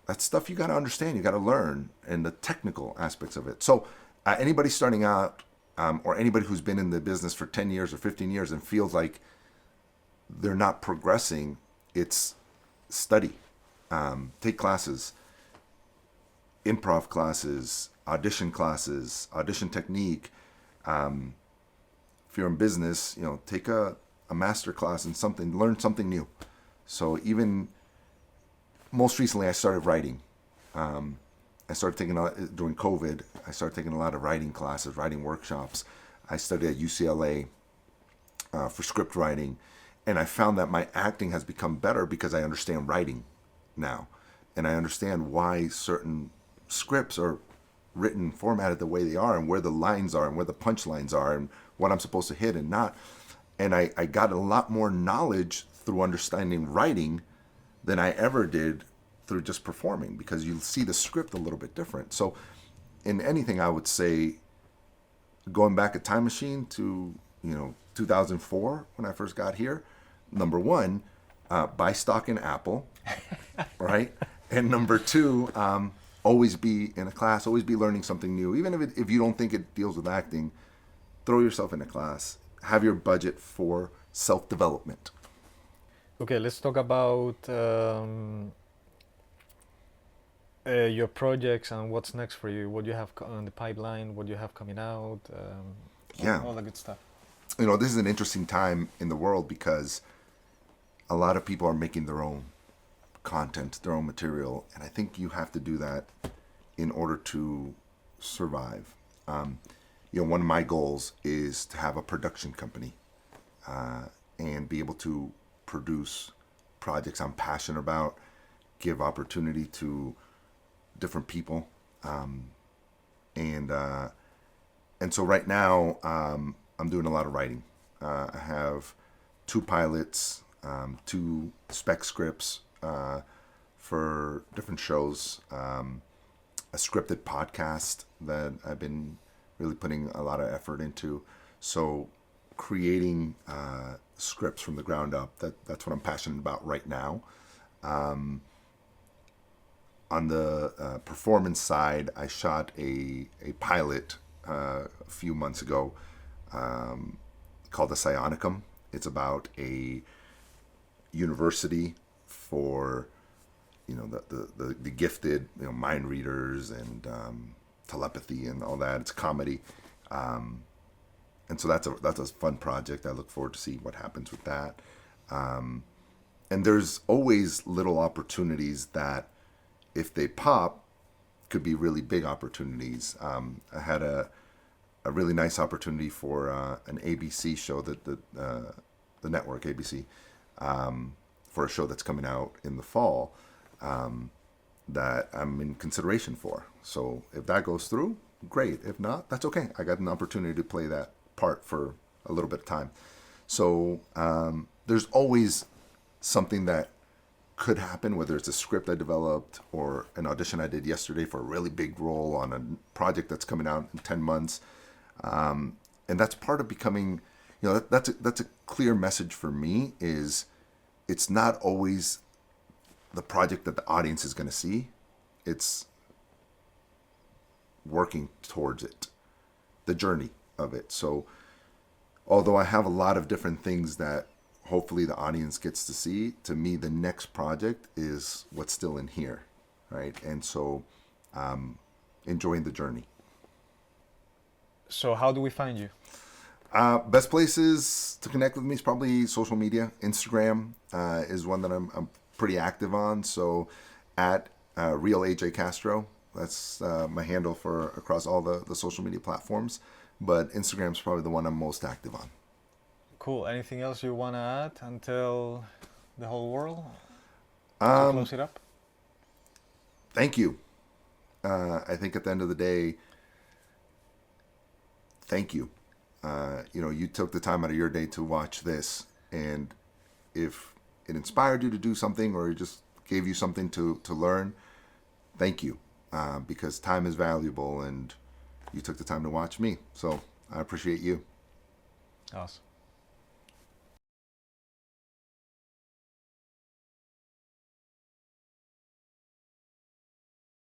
That's stuff you got to understand, you got to learn, and the technical aspects of it. So anybody starting out, or anybody who's been in the business for 10 years or 15 years and feels like they're not progressing, it's study. Take classes, improv classes, audition technique. If you're in business, you know, take a master class in something, learn something new. So even most recently, I started writing. I started taking, during COVID, I started taking a lot of writing classes, writing workshops. I studied at UCLA for script writing. And I found that my acting has become better because I understand writing now. And I understand why certain scripts are written, formatted the way they are, and where the lines are, and where the punchlines are, and what I'm supposed to hit and not. And I got a lot more knowledge through understanding writing than I ever did through just performing, because you see the script a little bit different. So in anything, I would say, going back a time machine to, 2004 when I first got here, number one, buy stock in Apple, right? And number two, always be in a class, always be learning something new. Even if you don't think it deals with acting, throw yourself in a class. Have your budget for self-development. Okay, let's talk about your projects and what's next for you. What you have on the pipeline, what you have coming out, all the good stuff. This is an interesting time in the world because a lot of people are making their own content, their own material, and I think you have to do that in order to survive. One of my goals is to have a production company and be able to produce projects I'm passionate about, give opportunity to different people, and so right now I'm doing a lot of writing. I have 2 pilots, 2 spec scripts for different shows, a scripted podcast that I've been really putting a lot of effort into. So creating scripts from the ground up, that's what I'm passionate about right now. On the performance side, I shot a pilot a few months ago called the Psionicum. It's about a university for the gifted, mind readers and telepathy and all that. It's comedy, and so that's a fun project. I look forward to see what happens with that. And there's always little opportunities that, if they pop, could be really big opportunities. I had a really nice opportunity for an ABC show, that the network ABC, for a show that's coming out in the fall, that I'm in consideration for. So if that goes through, great. If not, that's okay. I got an opportunity to play that part for a little bit of time. So there's always something that could happen, whether it's a script I developed or an audition I did yesterday for a really big role on a project that's coming out in 10 months. And that's part of becoming, that's a clear message for me, is it's not always the project that the audience is going to see. It's working towards it, the journey of it. So although I have a lot of different things that hopefully the audience gets to see, to me, the next project is what's still in here, right? And so enjoying the journey. So how do we find you? Best places to connect with me is probably social media. Instagram is one that I'm pretty active on. So at Real AJ Castro, that's my handle for across all the social media platforms. But Instagram's probably the one I'm most active on. Cool. Anything else you want to add and tell the whole world to close it up? Thank you. I think at the end of the day, thank you. You took the time out of your day to watch this, and if it inspired you to do something, or you just gave you something to learn, thank you, because time is valuable, and you took the time to watch me. So I appreciate you. Awesome.